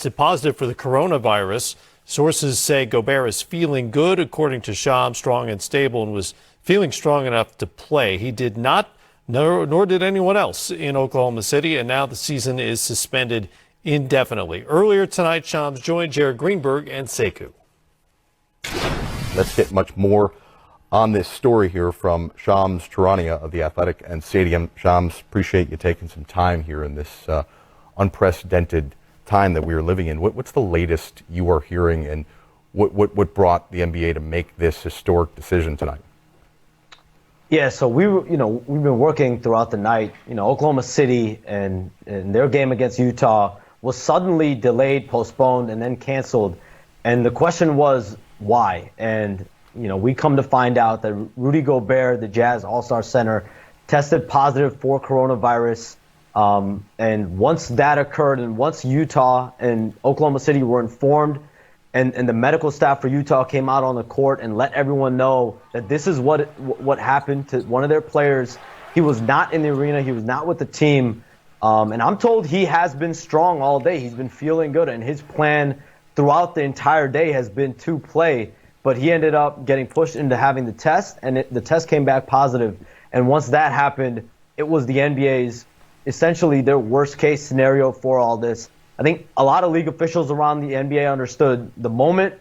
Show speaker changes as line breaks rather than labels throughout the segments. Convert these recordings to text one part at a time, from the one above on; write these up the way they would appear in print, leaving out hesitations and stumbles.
tested positive for the coronavirus. Sources say Gobert is feeling good, according to Shams, strong and stable, and was feeling strong enough to play. He did not, nor did anyone else in Oklahoma City, and now the season is suspended indefinitely. Earlier tonight, Shams joined Jared Greenberg and Sekou.
Let's get much more on this story here from Shams Charania of The Athletic and Stadium. Shams, appreciate you taking some time here in this unprecedented time that we are living in. What's the latest you are hearing, and what brought the NBA to make this historic decision tonight?
Yeah, so we've been working throughout the night. Oklahoma City and their game against Utah was suddenly delayed, postponed, and then canceled. And the question was why? And we come to find out that Rudy Gobert, the Jazz All-Star center, tested positive for coronavirus. And once that occurred, and once Utah and Oklahoma City were informed, and the medical staff for Utah came out on the court and let everyone know that this is what happened to one of their players. He was not in the arena. He was not with the team. And I'm told he has been strong all day. He's been feeling good, and his plan throughout the entire day has been to play. But he ended up getting pushed into having the test, and the test came back positive. And once that happened, it was the NBA's essentially their worst case scenario for all this. I think a lot of league officials around the NBA understood the moment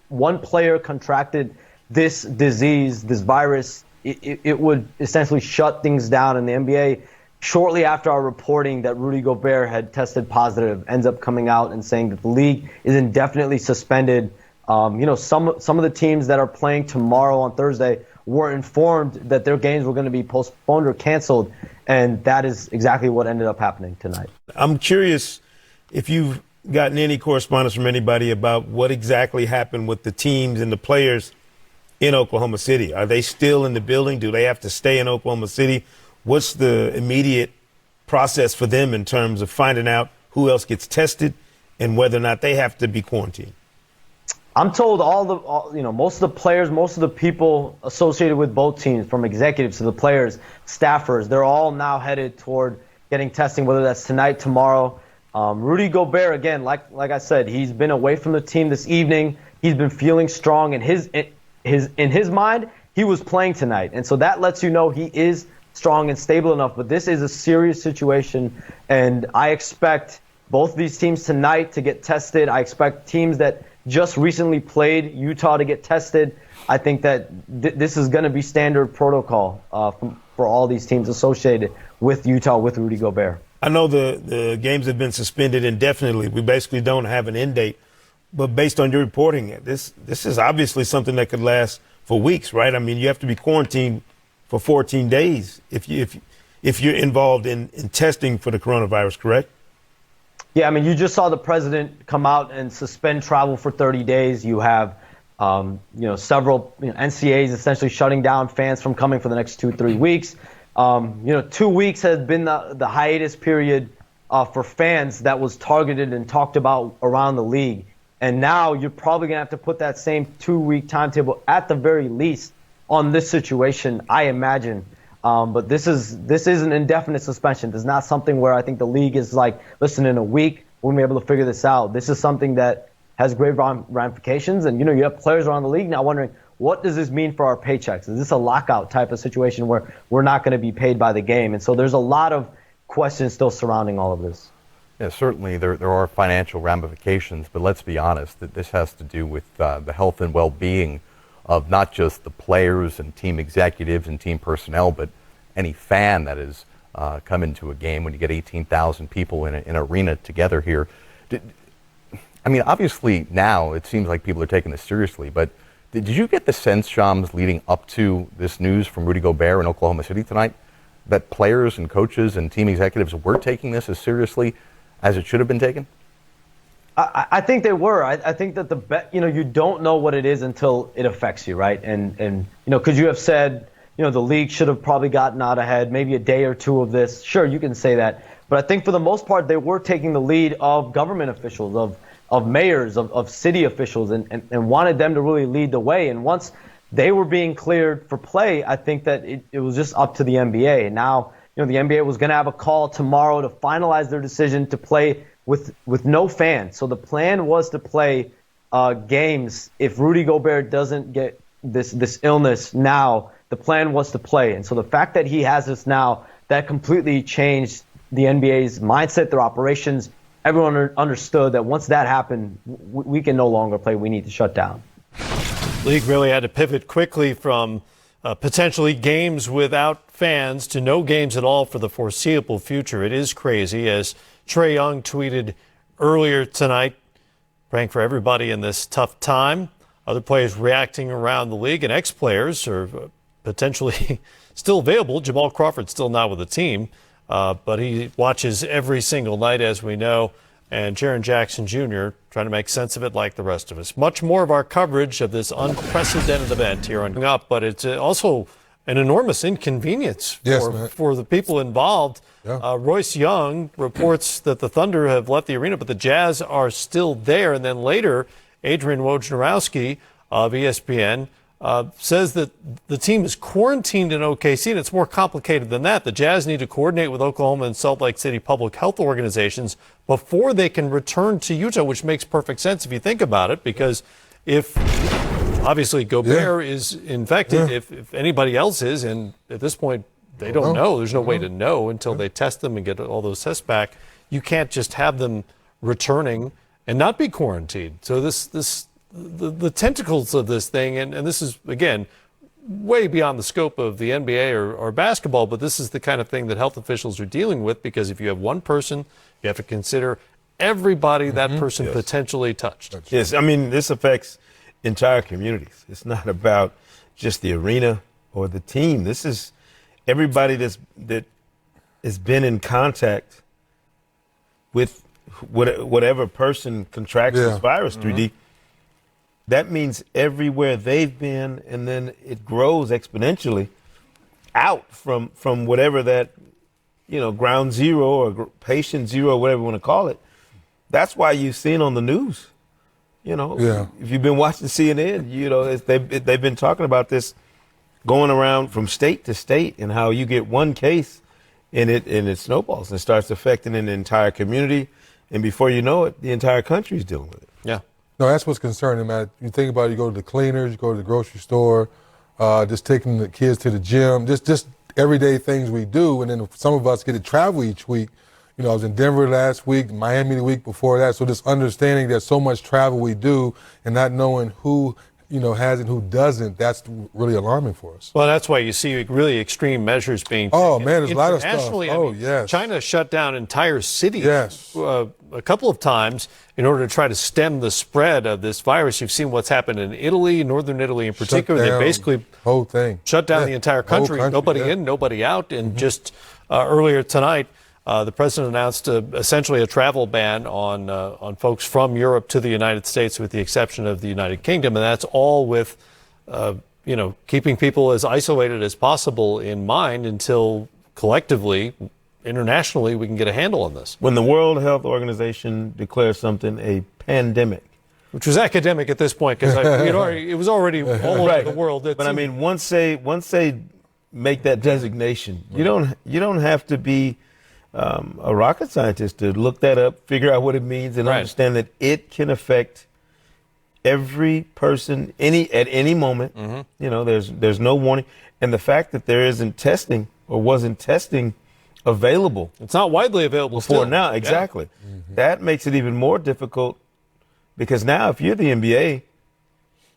one player contracted this disease, this virus, it would essentially shut things down. And the NBA, shortly after our reporting that Rudy Gobert had tested positive, ends up coming out and saying that the league is indefinitely suspended. Some of the teams that are playing tomorrow on Thursday were informed that their games were going to be postponed or canceled, and that is exactly what ended up happening tonight.
I'm curious if you've gotten any correspondence from anybody about what exactly happened with the teams and the players in Oklahoma City. Are they still in the building? Do they have to stay in Oklahoma City? What's the immediate process for them in terms of finding out who else gets tested and whether or not they have to be quarantined?
I'm told most of the players, most of the people associated with both teams, from executives to the players, staffers, they're all now headed toward getting testing, whether that's tonight, tomorrow. Rudy Gobert, again, like I said, he's been away from the team this evening. He's been feeling strong, and in his mind, he was playing tonight, and so that lets you know he is strong and stable enough. But this is a serious situation, and I expect both of these teams tonight to get tested. I expect teams that just recently played Utah to get tested. I think that this is going to be standard protocol for all these teams associated with Utah, with Rudy Gobert.
I know the games have been suspended indefinitely. We basically don't have an end date. But based on your reporting, this is obviously something that could last for weeks, right? I mean, you have to be quarantined for 14 days if you're involved in testing for the coronavirus, correct?
Yeah, I mean, you just saw the president come out and suspend travel for 30 days. You have, several NCAAs essentially shutting down fans from coming for the next 2-3 weeks. 2 weeks has been the hiatus period for fans that was targeted and talked about around the league. And now you're probably going to have to put that same 2-week timetable at the very least on this situation, I imagine. But this is an indefinite suspension. This is not something where I think the league is like, listen, in a week we'll be able to figure this out. This is something that has grave ramifications. And, you have players around the league now wondering, what does this mean for our paychecks? Is this a lockout type of situation where we're not going to be paid by the game? And so there's a lot of questions still surrounding all of this.
Yeah, certainly there are financial ramifications, but let's be honest, that this has to do with the health and well-being of not just the players and team executives and team personnel, but any fan that has come into a game when you get 18,000 people in an arena together here. Obviously now it seems like people are taking this seriously, but did you get the sense, Shams, leading up to this news from Rudy Gobert in Oklahoma City tonight, that players and coaches and team executives were taking this as seriously as it should have been taken?
I think they were. I think that you don't know what it is until it affects you, right? And could you have said, the league should have probably gotten out ahead, maybe a day or two of this? Sure, you can say that. But I think for the most part, they were taking the lead of government officials, of mayors, of city officials, and wanted them to really lead the way. And once they were being cleared for play, I think that it was just up to the NBA. And now, the NBA was going to have a call tomorrow to finalize their decision to play with no fans. So the plan was to play games if Rudy Gobert doesn't get this illness now. The plan was to play, and so the fact that he has this now, that completely changed the NBA's mindset, their operations. Everyone understood that once that happened, we can no longer play. We need to shut down.
League really had to pivot quickly from potentially games without fans to no games at all for the foreseeable future. It is crazy, as Trae Young tweeted earlier tonight, praying for everybody in this tough time. Other players reacting around the league, and ex-players are potentially still available. Jamal Crawford still not with the team, but he watches every single night, as we know. And Jaren Jackson Jr. trying to make sense of it like the rest of us. Much more of our coverage of this unprecedented event here on Up, but it's also an enormous inconvenience for the people involved. Yeah. Royce Young reports that the Thunder have left the arena, but the Jazz are still there. And then later, Adrian Wojnarowski of ESPN says that the team is quarantined in OKC, and it's more complicated than that. The Jazz need to coordinate with Oklahoma and Salt Lake City public health organizations before they can return to Utah, which makes perfect sense if you think about it, because if obviously Gobert is infected, if anybody else is, and at this point they don't know, there's no way to know until they test them and get all those tests back, you can't just have them returning and not be quarantined. So the tentacles of this thing, and this is, again, way beyond the scope of the NBA or basketball, but this is the kind of thing that health officials are dealing with, because if you have one person, you have to consider everybody that person potentially touched.
Yes, I mean, this affects entire communities. It's not about just the arena or the team. This is everybody that has been in contact with whatever person contracts this virus, 3D. That means everywhere they've been, and then it grows exponentially out from whatever that, ground zero or patient zero, whatever you want to call it. That's why you've seen on the news, if you've been watching CNN, they've been talking about this going around from state to state, and how you get one case and it snowballs and starts affecting an entire community. And before you know it, the entire country is dealing with it.
Yeah.
No, that's what's concerning, man. You think about it, you go to the cleaners, you go to the grocery store, just taking the kids to the gym, just everyday things we do. And then some of us get to travel each week. I was in Denver last week, Miami the week before that. So just understanding that so much travel we do and not knowing who has and who doesn't, that's really alarming for us.
Well, that's why you see really extreme measures being taken.
Oh, man, there's a lot of stuff.
Yes. China shut down entire cities a couple of times in order to try to stem the spread of this virus. You've seen what's happened in Italy, northern Italy in particular. They basically shut down the entire country. Nobody in, nobody out. And just earlier tonight, the president announced essentially a travel ban on folks from Europe to the United States, with the exception of the United Kingdom, and that's all with, keeping people as isolated as possible in mind until collectively, internationally, we can get a handle on this.
When the World Health Organization declares something a pandemic,
which was academic at this point, because it was already all over the world.
But I mean, once they make that designation, you don't have to be a rocket scientist to look that up, figure out what it means, and understand that it can affect every person at any moment. There's no warning, and the fact that there isn't testing or wasn't testing available,
it's not widely available
before now. Exactly, that makes it even more difficult, because now if you're the NBA,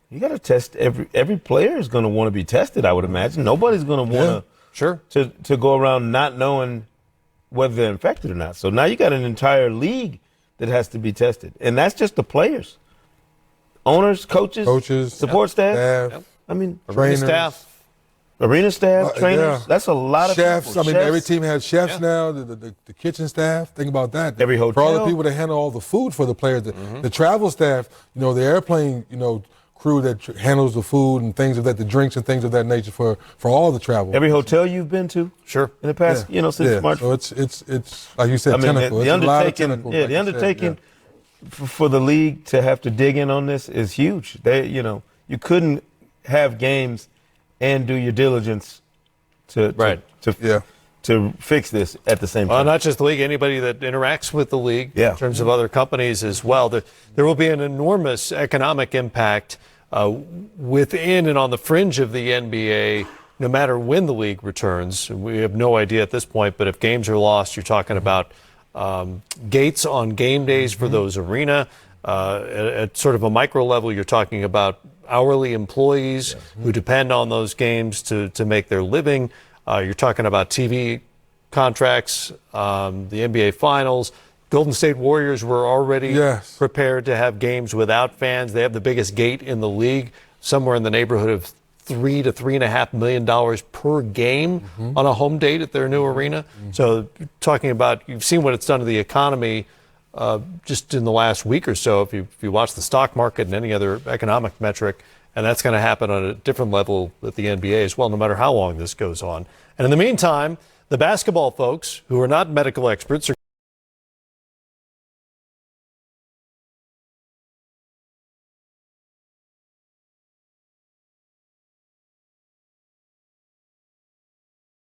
you got to test every player is going to want to be tested. I would imagine nobody's going to want to go around not knowing whether they're infected or not. So now you got an entire league that has to be tested. And that's just the players. Owners, coaches support staff. I mean,
trainers.
Arena staff, trainers. That's a lot of
chefs.
people.
I mean, every team has chefs now, the kitchen staff. Think about that.
Every hotel.
For all the people that handle all the food for the players, the travel staff, the airplane, crew that handles the food and things of that, the drinks and things of that nature for all the travel.
Every hotel you've been to, in the past, since March.
So it's like you said, tentacle.
The undertaking for the league to have to dig in on this is huge. You couldn't have games and do your diligence to to fix this at the same time.
Well, not just the league, anybody that interacts with the league
Yeah.
in terms of other companies as well. There will be an enormous economic impact within and on the fringe of the NBA, no matter when the league returns. We have no idea at this point, but if games are lost, you're talking about gates on game days for those arena. At sort of a micro level, you're talking about hourly employees who depend on those games to make their living. You're talking about TV contracts, the NBA Finals. Golden State Warriors were already prepared to have games without fans. They have the biggest gate in the league, somewhere in the neighborhood of $3 to $3.5 million per game on a home date at their new arena. So talking about, you've seen what it's done to the economy just in the last week or so, if you watch the stock market and any other economic metric, and that's going to happen on a different level at the NBA as well, no matter how long this goes on. And in the meantime, the basketball folks, who are not medical experts, are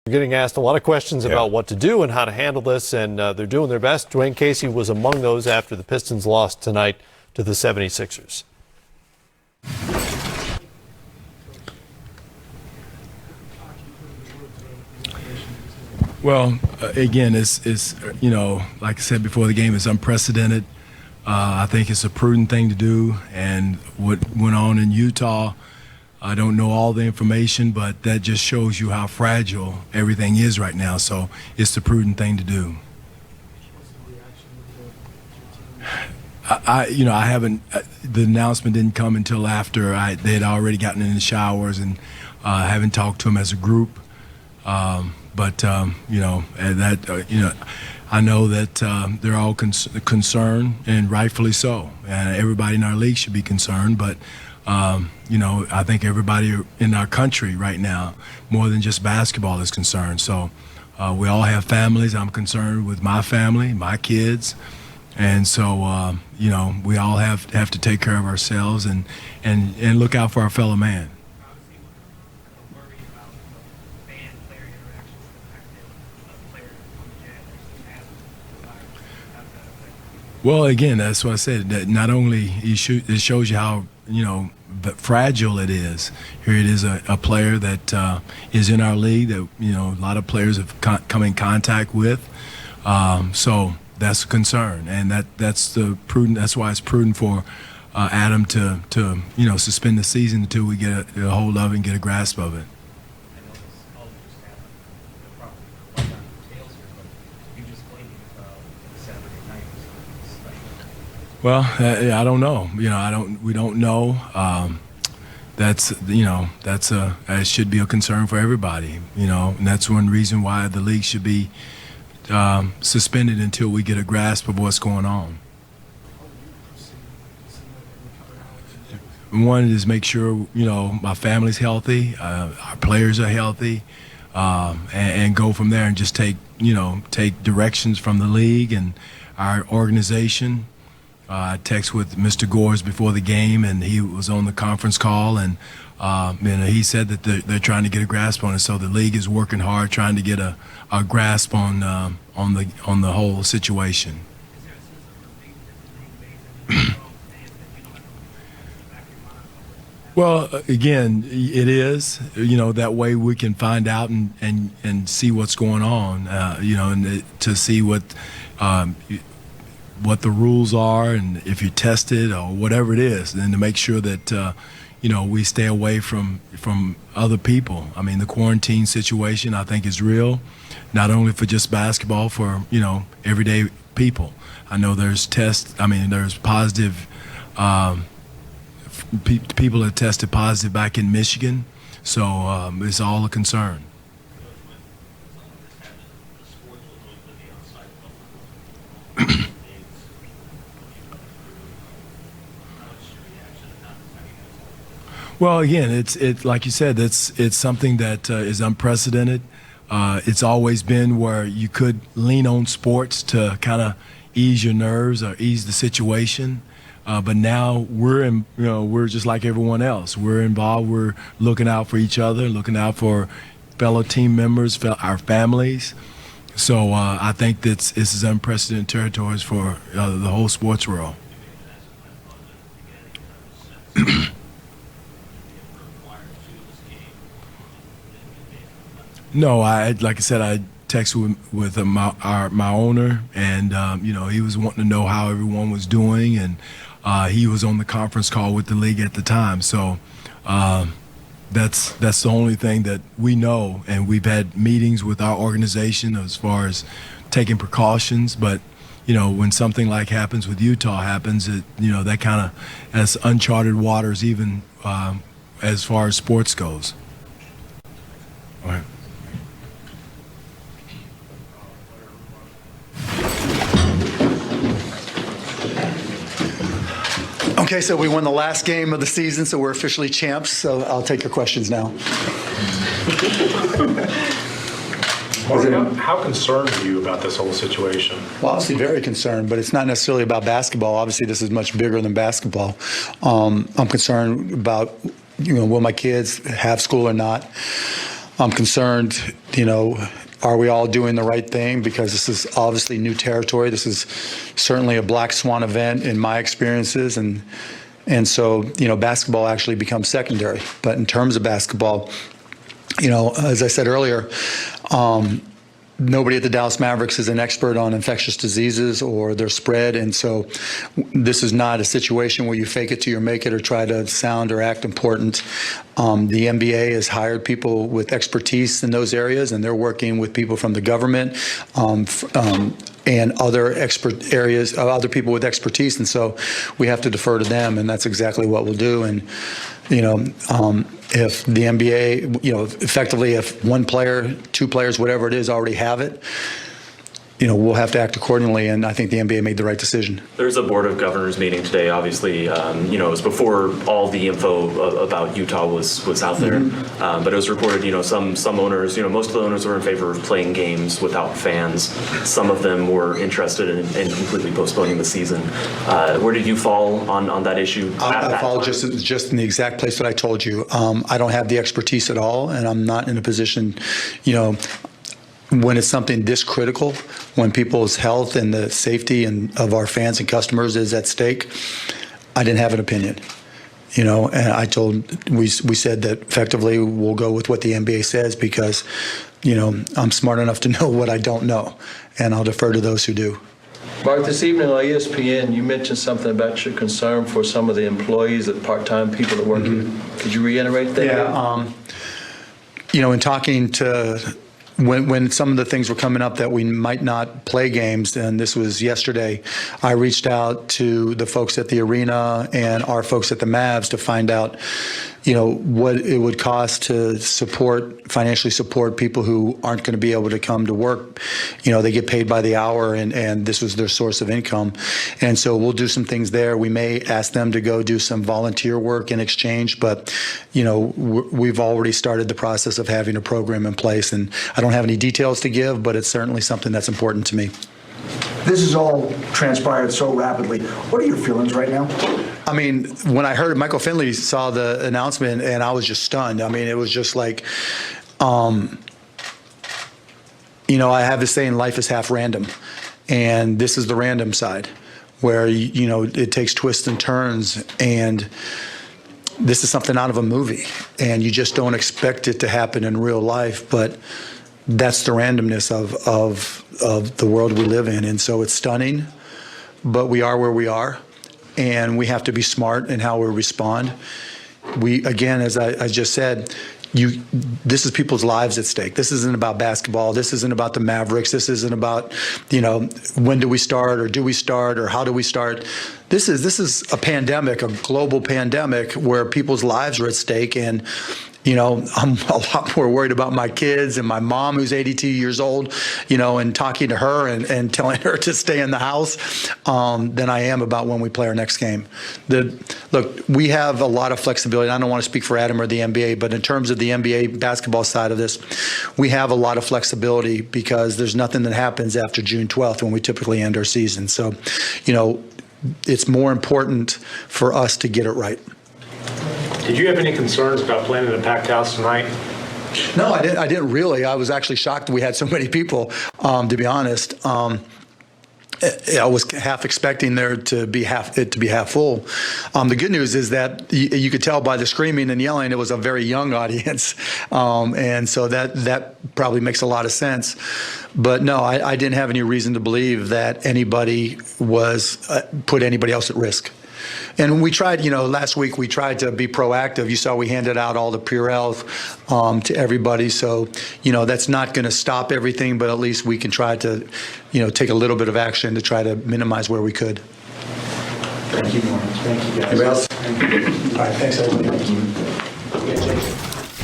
getting asked a lot of questions about what to do and how to handle this, and they're doing their best. Dwayne Casey was among those after the Pistons lost tonight to the 76ers.
Well, again, it's like I said before the game, it's unprecedented. I think it's a prudent thing to do, and what went on in Utah, I don't know all the information, but that just shows you how fragile everything is right now. So it's the prudent thing to do. I haven't. The announcement didn't come until after they had already gotten in the showers, and I haven't talked to them as a group. But I know that they're all concerned, and rightfully so. And everybody in our league should be concerned. But I think everybody in our country right now, more than just basketball, is concerned. So we all have families. I'm concerned with my family, my kids. And so, we all have to take care of ourselves and look out for our fellow man. Well, again, that's what I said. That not only it shows you how fragile it is. Here it is, a player that is in our league that a lot of players have come in contact with. So that's a concern, and that's the prudent. That's why it's prudent for Adam to suspend the season until we get a hold of it and get a grasp of it. Well, I don't know. We don't know. It should be a concern for everybody. And that's one reason why the league should be suspended until we get a grasp of what's going on. One is make sure my family's healthy, our players are healthy, and go from there and just take directions from the league and our organization. I texted with Mr. Gores before the game, and he was on the conference call, and he said that they're trying to get a grasp on it. So the league is working hard, trying to get a grasp on the whole situation. Well, again, it is. That way we can find out and see what's going on. And to see what the rules are, and if you're tested or whatever it is, and to make sure that we stay away from other people. I mean, the quarantine situation I think is real, not only for just basketball, for everyday people. I know there's there's positive people that tested positive back in Michigan, so it's all a concern. Well, again, it's like you said, it's something that is unprecedented. It's always been where you could lean on sports to kind of ease your nerves or ease the situation. But now we're just like everyone else. We're involved. We're looking out for each other, looking out for fellow team members, our families. So I think this is unprecedented territories for the whole sports world. No, like I said, I texted with my owner, and he was wanting to know how everyone was doing, and he was on the conference call with the league at the time. So that's the only thing that we know, and we've had meetings with our organization as far as taking precautions. But when something like happens with Utah happens, that kind of has uncharted waters, even as far as sports goes. All right.
Okay, so we won the last game of the season, so we're officially champs. So I'll take your questions now.
How concerned are you about this whole situation?
Well, obviously very concerned, but it's not necessarily about basketball. Obviously, this is much bigger than basketball. I'm concerned about, will my kids have school or not? I'm concerned, are we all doing the right thing? Because this is obviously new territory. This is certainly a black swan event in my experiences. And so, basketball actually becomes secondary. But in terms of basketball, as I said earlier, nobody at the Dallas Mavericks is an expert on infectious diseases or their spread. And so this is not a situation where you fake it till you make it or try to sound or act important. The NBA has hired people with expertise in those areas, and they're working with people from the government and other expert areas, other people with expertise. And so we have to defer to them, and that's exactly what we'll do. And, if the NBA, effectively, if one player, two players, whatever it is, already have it, we'll have to act accordingly, and I think the NBA made the right decision.
There's a Board of Governors meeting today, obviously. It was before all the info about Utah was out there.
Mm-hmm.
But it was reported, some owners, most of the owners were in favor of playing games without fans. Some of them were interested in completely postponing the season. Where did you fall on that issue?
I fall just in the exact place that I told you. I don't have the expertise at all, and I'm not in a position, when it's something this critical, when people's health and the safety of our fans and customers is at stake, I didn't have an opinion. And we said that effectively we'll go with what the NBA says because, I'm smart enough to know what I don't know, and I'll defer to those who do.
Mark, this evening on ESPN, you mentioned something about your concern for some of the employees, the part-time people that work here. Could you reiterate that?
Yeah. In talking to when some of the things were coming up that we might not play games, and this was yesterday, I reached out to the folks at the arena and our folks at the Mavs to find out, what it would cost to financially support people who aren't going to be able to come to work. They get paid by the hour, and this was their source of income. And so we'll do some things there. We may ask them to go do some volunteer work in exchange, but, we've already started the process of having a program in place. And I don't have any details to give, but it's certainly something that's important to me.
This has all transpired so rapidly. What are your feelings right now?
I mean, when I heard Michael Finley saw the announcement, and I was just stunned. I mean, it was just like, I have this saying, life is half random. And this is the random side where, it takes twists and turns. And this is something out of a movie. And you just don't expect it to happen in real life. But that's the randomness of the world we live in. And so it's stunning, but we are where we are. And we have to be smart in how we respond. Again, as I just said, this is people's lives at stake. This isn't about basketball. This isn't about the Mavericks. This isn't about, when do we start, or do we start, or how do we start? This is a pandemic, a global pandemic where people's lives are at stake. And I'm a lot more worried about my kids and my mom, who's 82 years old, and talking to her and telling her to stay in the house than I am about when we play our next game. Look, we have a lot of flexibility. I don't want to speak for Adam or the NBA, but in terms of the NBA basketball side of this, we have a lot of flexibility because there's nothing that happens after June 12th when we typically end our season. So, it's more important for us to get it right.
Did you have any concerns about playing in a packed house tonight?
No, I didn't really. I was actually shocked that we had so many people, to be honest. I was half expecting there to be half full. The good news is that you could tell by the screaming and yelling, it was a very young audience, and so that probably makes a lot of sense. But no, I didn't have any reason to believe that anybody was put anybody else at risk. And we tried, last week we tried to be proactive. You saw we handed out all the Purells to everybody. So, that's not going to stop everything, but at least we can try to, take a little bit of action to try to minimize where we could.
Thank you, Norman. Thank you, guys.
Anybody else?
All right, thanks, everybody.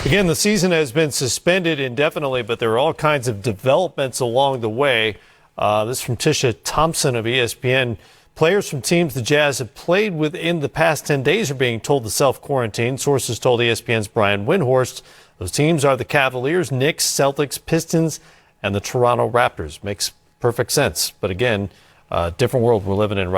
Again, the season has been suspended indefinitely, but there are all kinds of developments along the way. This is from Tisha Thompson of ESPN. Players from teams the Jazz have played with in the past 10 days are being told to self-quarantine. Sources told ESPN's Brian Windhorst. Those teams are the Cavaliers, Knicks, Celtics, Pistons, and the Toronto Raptors. Makes perfect sense. But again, different world we're living in right now.